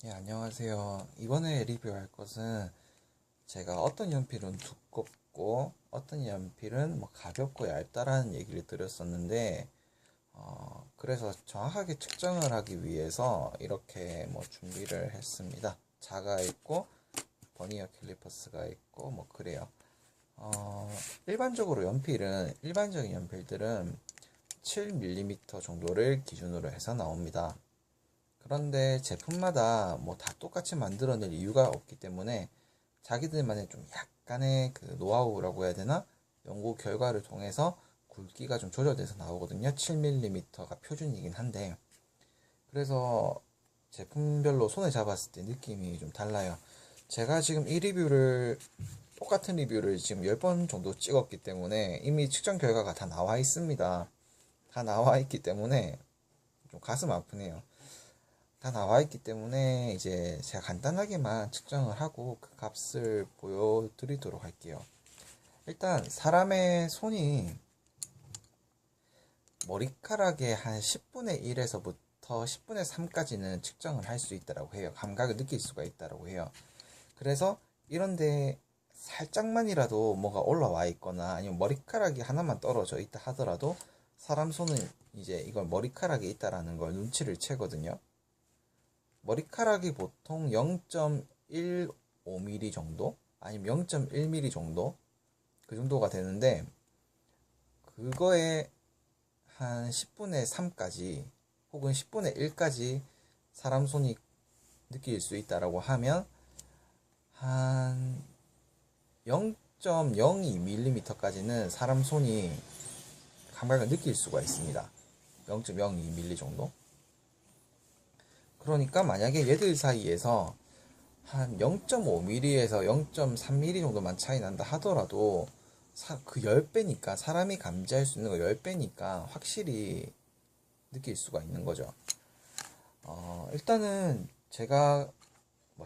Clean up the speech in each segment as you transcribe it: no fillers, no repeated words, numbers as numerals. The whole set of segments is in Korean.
안녕하세요. 이번에 리뷰할 것은 제가 어떤 연필은 두껍고 어떤 연필은 가볍고 얇다라는 얘기를 드렸었는데 그래서 정확하게 측정을 하기 위해서 이렇게 준비를 했습니다. 자가 있고 버니어 캘리퍼스가 있고 그래요. 일반적인 연필들은 7mm 정도를 기준으로 해서 나옵니다. 그런데 제품마다 다 똑같이 만들어낼 이유가 없기 때문에 자기들만의 좀 약간의 그 노하우라고 해야 되나? 연구 결과를 통해서 굵기가 좀 조절돼서 나오거든요. 7mm가 표준이긴 한데. 그래서 제품별로 손에 잡았을 때 느낌이 좀 달라요. 제가 지금 똑같은 리뷰를 지금 10번 정도 찍었기 때문에 이미 측정 결과가 다 나와 있습니다. 다 나와 있기 때문에 좀 가슴 아프네요. 다 나와 있기 때문에 이제 제가 간단하게만 측정을 하고 그 값을 보여드리도록 할게요. 일단 사람의 손이 머리카락의 한 10분의 1에서부터 10분의 3까지는 측정을 할 수 있다고 해요. 감각을 느낄 수가 있다고 해요. 그래서 이런데 살짝만이라도 뭐가 올라와 있거나 아니면 머리카락이 하나만 떨어져 있다 하더라도 사람 손은 이제 이걸 머리카락이 있다라는 걸 눈치를 채거든요. 머리카락이 보통 0.15mm 정도 아니면 0.1mm 정도 그 정도가 되는데 그거에 한 10분의 3까지 혹은 10분의 1까지 사람 손이 느낄 수 있다라고 하면 한 0.02mm까지는 사람 손이 감각을 느낄 수가 있습니다. 0.02mm 정도. 그러니까 만약에 얘들 사이에서 한 0.5mm에서 0.3mm 정도만 차이 난다 하더라도 그 10배니까 사람이 감지할 수 있는 거 10배니까 확실히 느낄 수가 있는 거죠. 일단은 제가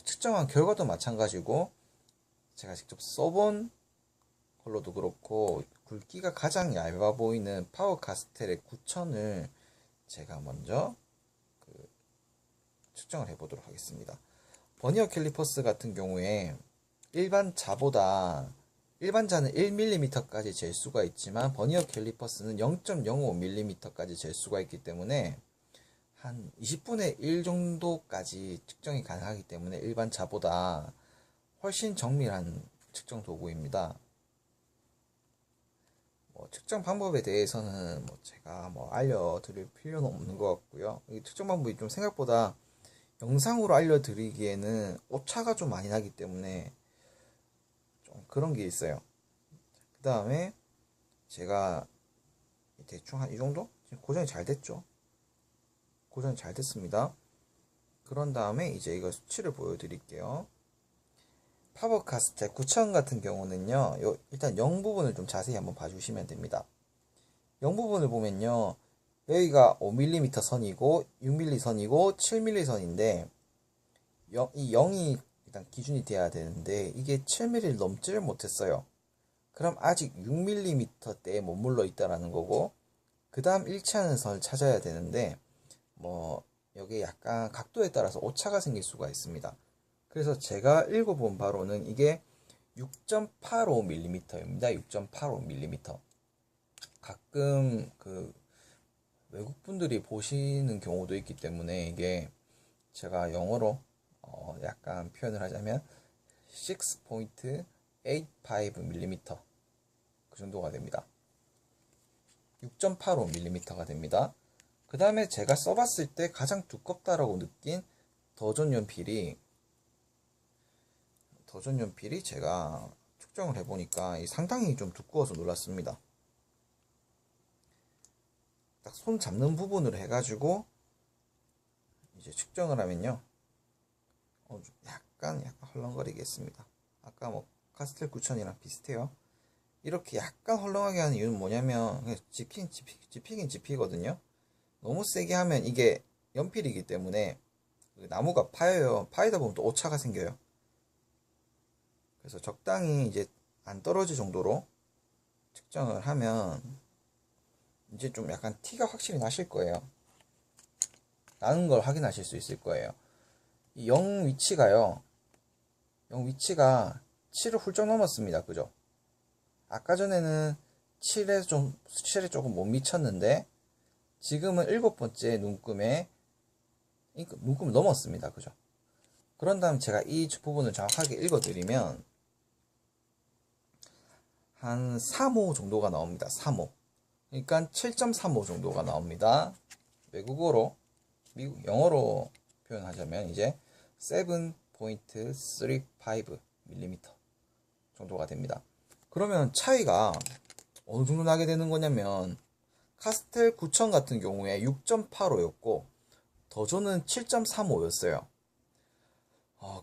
측정한 결과도 마찬가지고 제가 직접 써본 걸로도 그렇고 굵기가 가장 얇아 보이는 파워 카스텔의 9000을 제가 먼저 측정을 해보도록 하겠습니다. 버니어 캘리퍼스 같은 경우에 일반 자는 1mm까지 잴 수가 있지만 버니어 캘리퍼스는 0.05mm까지 잴 수가 있기 때문에 한 20분의 1 정도까지 측정이 가능하기 때문에 일반 자보다 훨씬 정밀한 측정 도구입니다. 측정 방법에 대해서는 제가 알려드릴 필요는 없는 것 같고요. 이 측정 방법이 좀 생각보다 영상으로 알려드리기에는 오차가 좀 많이 나기 때문에 좀 그런 게 있어요. 그 다음에 제가 대충 한 이 정도? 지금 고정이 잘 됐죠? 고정이 잘 됐습니다. 그런 다음에 이제 이거 수치를 보여드릴게요. 파버카스텔 9000 같은 경우는요, 일단 0 부분을 좀 자세히 한번 봐주시면 됩니다. 0 부분을 보면요, 여기가 5mm 선이고, 6mm 선이고, 7mm 선인데, 이 0이 일단 기준이 돼야 되는데, 이게 7mm를 넘지를 못했어요. 그럼 아직 6mm대에 머물러 있다라는 거고, 그 다음 일치하는 선을 찾아야 되는데, 여기 약간 각도에 따라서 오차가 생길 수가 있습니다. 그래서 제가 읽어본 바로는 이게 6.85mm입니다. 6.85mm. 가끔 그 외국 분들이 보시는 경우도 있기 때문에 이게 제가 영어로 약간 표현을 하자면 6.85mm 그 정도가 됩니다. 6.85mm가 됩니다. 그 다음에 제가 써봤을 때 가장 두껍다라고 느낀 더존 연필이 제가 측정을 해보니까 상당히 좀 두꺼워서 놀랐습니다. 딱 손 잡는 부분으로 해가지고 이제 측정을 하면요, 약간 헐렁거리겠습니다. 아까 카스텔 9000이랑 비슷해요. 이렇게 약간 헐렁하게 하는 이유는 뭐냐면 그냥 집히긴 집히거든요. 너무 세게 하면 이게 연필이기 때문에 나무가 파여요. 파이다 보면 또 오차가 생겨요. 그래서 적당히 이제 안 떨어질 정도로 측정을 하면 이제 좀 약간 티가 확실히 나실 거예요. 나는 걸 확인하실 수 있을 거예요. 이 0 위치가요. 0 위치가 7을 훌쩍 넘었습니다. 그죠? 아까 전에는 7에 조금 못 미쳤는데 지금은 7번째 눈금을 넘었습니다. 그죠? 그런 다음 제가 이 부분을 정확하게 읽어드리면 한 3호 정도가 나옵니다. 3호. 그러니까 7.35 정도가 나옵니다. 외국어로, 영어로 표현하자면 이제 7.35mm 정도가 됩니다. 그러면 차이가 어느 정도 나게 되는 거냐면 카스텔 9000 같은 경우에 6.85였고 더존은 7.35였어요.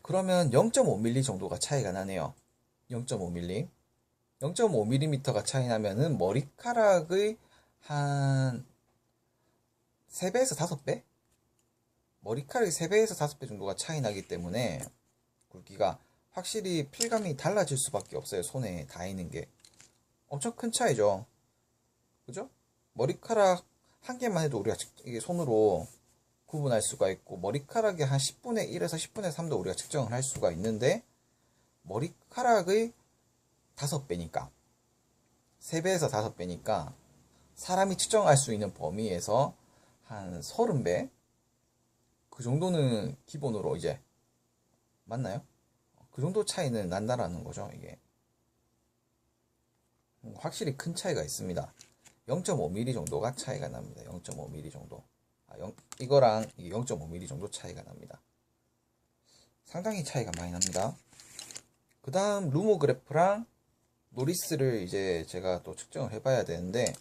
그러면 0.5mm 정도가 차이가 나네요. 0.5mm. 0.5mm가 차이 나면은 머리카락의 한 3배에서 5배? 머리카락이 3배에서 5배 정도가 차이 나기 때문에 굵기가 확실히 필감이 달라질 수밖에 없어요. 손에 닿이는 게. 엄청 큰 차이죠. 그죠? 머리카락 한 개만 해도 우리가 이게 손으로 구분할 수가 있고 머리카락의 한 10분의 1에서 10분의 3도 우리가 측정을 할 수가 있는데 머리카락의 5배니까 3배에서 5배니까 사람이 측정할 수 있는 범위에서 한 30배 그 정도는 기본으로 이제 맞나요? 그 정도 차이는 난다라는 거죠. 이게 확실히 큰 차이가 있습니다. 0.5mm 정도가 차이가 납니다. 0.5mm 정도. 이거랑 0.5mm 정도 차이가 납니다. 상당히 차이가 많이 납니다. 그 다음 루모그래프랑 노리스를 이제 제가 또 측정을 해봐야 되는데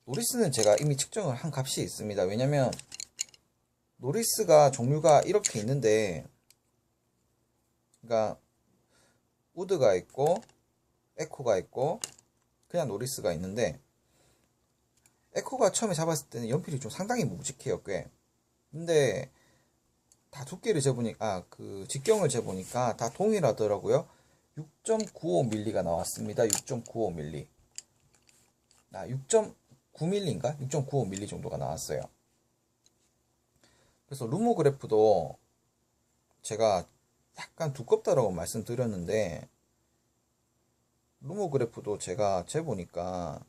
노리스는 제가 이미 측정을 한 값이 있습니다. 왜냐면 노리스가 종류가 이렇게 있는데 그러니까 우드가 있고 에코가 있고 그냥 노리스가 있는데 에코가 처음에 잡았을 때는 연필이 좀 상당히 묵직해요. 꽤. 근데 다 두께를 재보니까 그 직경을 재보니까 다 동일하더라고요. 6.95mm가 나왔습니다. 6.95mm. 6.9mm인가? 6.95mm 정도가 나왔어요. 그래서 루모그래프도 제가 약간 두껍다라고 말씀드렸는데 루모그래프도 제가 재보니까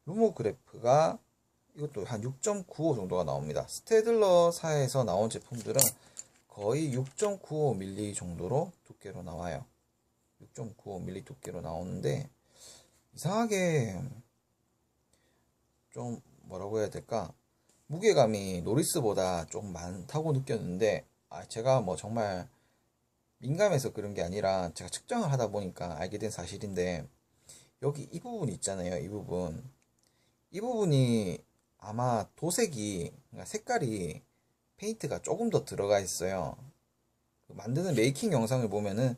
루모그래프가 이것도 한 6.95 정도가 나옵니다. 스테들러사에서 나온 제품들은 거의 6.95mm 정도로 두께로 나와요. 6.95mm 두께로 나오는데 이상하게 좀 뭐라고 해야 될까? 무게감이 노리스보다 좀 많다고 느꼈는데 제가 뭐 정말 민감해서 그런 게 아니라 제가 측정을 하다 보니까 알게 된 사실인데 여기 이 부분 있잖아요. 이 부분이 아마 도색이 그러니까 색깔이 페인트가 조금 더 들어가 있어요. 만드는 메이킹 영상을 보면은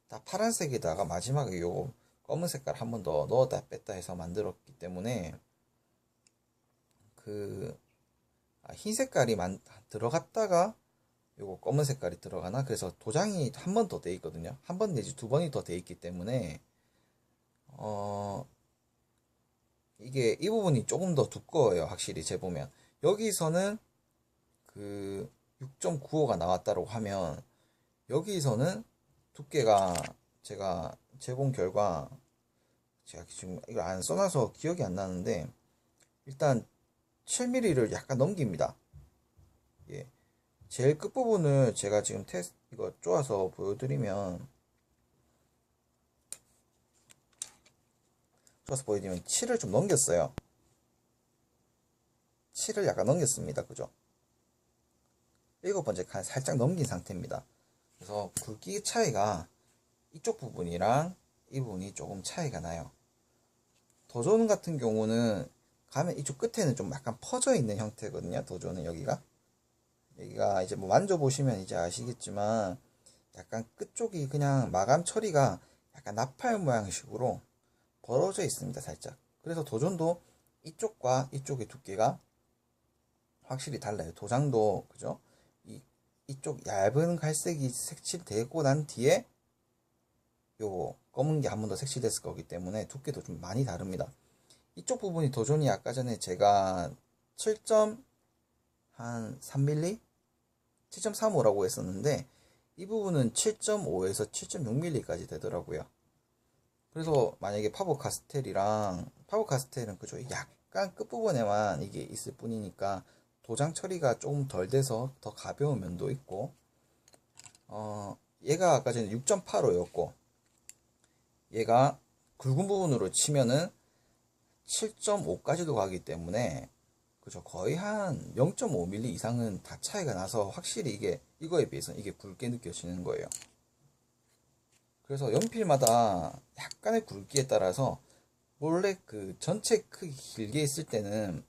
다 파란색에다가 마지막에 요 검은 색깔 한 번 더 넣었다 뺐다 해서 만들었기 때문에 흰 색깔이 들어갔다가 요거 검은 색깔이 들어가나 그래서 도장이 한 번 더 돼 있거든요. 한 번 내지 두 번이 더 돼 있기 때문에 이게 이 부분이 조금 더 두꺼워요. 확실히 재보면 여기서는 그 6.95가 나왔다고 하면 여기서는 두께가 제가 재본 결과 제가 지금 이걸 안 써놔서 기억이 안 나는데 일단 7mm를 약간 넘깁니다. 예. 제일 끝부분을 제가 지금 이거 쪼아서 보여드리면 7을 좀 넘겼어요. 7을 약간 넘겼습니다. 그죠? 7번째 칸 살짝 넘긴 상태입니다. 그래서 굵기 차이가 이쪽 부분이랑 이 부분이 조금 차이가 나요. 더존 같은 경우는 가면 이쪽 끝에는 좀 약간 퍼져 있는 형태거든요. 더존은 여기가 이제 뭐 만져보시면 이제 아시겠지만 약간 끝쪽이 그냥 마감 처리가 약간 나팔 모양식으로 벌어져 있습니다. 살짝. 그래서 도전도 이쪽과 이쪽의 두께가 확실히 달라요. 도장도 그죠? 이쪽 얇은 갈색이 색칠되고 난 뒤에 요 검은 게 한 번 더 색칠됐을 거기 때문에 두께도 좀 많이 다릅니다. 이쪽 부분이 도전이 아까 전에 제가 7.3mm 7.35라고 했었는데 이 부분은 7.5에서 7.6mm까지 되더라고요. 그래서 만약에 파버카스텔은 그죠, 약간 끝부분에만 이게 있을 뿐이니까 도장 처리가 조금 덜 돼서 더 가벼운 면도 있고, 얘가 아까 전에 6.85였고 얘가 굵은 부분으로 치면은 7.5까지도 가기 때문에 그죠, 거의 한 0.5mm 이상은 다 차이가 나서 확실히 이거에 비해서는 이게 굵게 느껴지는 거예요. 그래서 연필마다 약간의 굵기에 따라서 원래 그 전체 크기 길게 있을 때는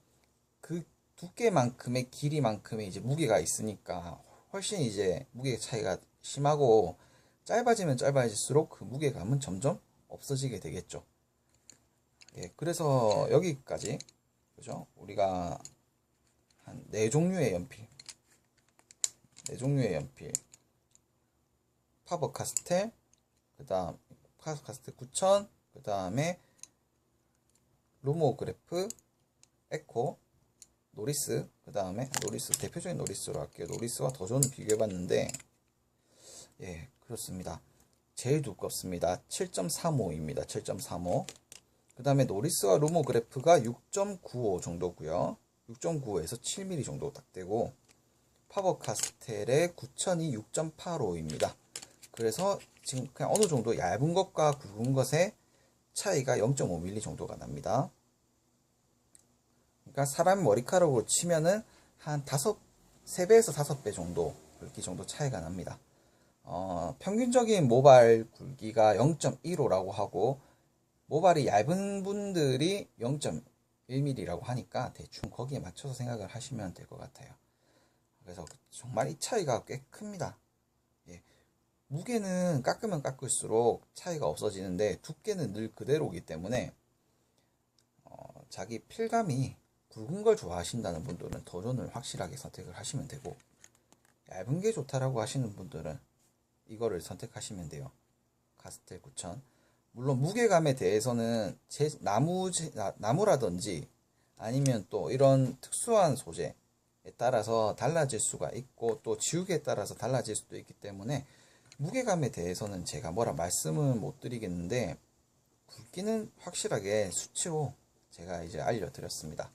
그 두께만큼의 길이만큼의 이제 무게가 있으니까 훨씬 이제 무게 차이가 심하고, 짧아지면 짧아질수록 그 무게감은 점점 없어지게 되겠죠. 예, 그래서 여기까지 그죠? 우리가 한 네 종류의 연필, 파버 카스텔, 그다음 파버 카스텔 9000, 그다음에 루모그래프, 에코, 노리스, 그다음에 노리스, 대표적인 노리스로 할게요. 노리스와 더존을 비교해봤는데, 예, 그렇습니다. 제일 두껍습니다. 7.35입니다. 7.35. 그 다음에 노리스와 루모그래프가 6.95 정도고요. 6.95에서 7mm 정도 딱 되고, 파버카스텔의 9000이 6.85입니다. 그래서 지금 그냥 어느 정도 얇은 것과 굵은 것의 차이가 0.5mm 정도가 납니다. 그러니까 사람 머리카락으로 치면은 한 3배에서 5배 정도 굵기 정도 차이가 납니다. 평균적인 모발 굵기가 0.15라고 하고, 모발이 얇은 분들이 0.1mm라고 하니까 대충 거기에 맞춰서 생각을 하시면 될 것 같아요. 그래서 정말 이 차이가 꽤 큽니다. 예. 무게는 깎으면 깎을수록 차이가 없어지는데 두께는 늘 그대로이기 때문에 자기 필감이 굵은 걸 좋아하신다는 분들은 더존을 확실하게 선택을 하시면 되고, 얇은 게 좋다라고 하시는 분들은 이거를 선택하시면 돼요. 카스텔 9000. 물론 무게감에 대해서는 나무라든지 아니면 또 이런 특수한 소재에 따라서 달라질 수가 있고, 또 지우개에 따라서 달라질 수도 있기 때문에 무게감에 대해서는 제가 뭐라 말씀은 못 드리겠는데, 굵기는 확실하게 수치로 제가 이제 알려드렸습니다.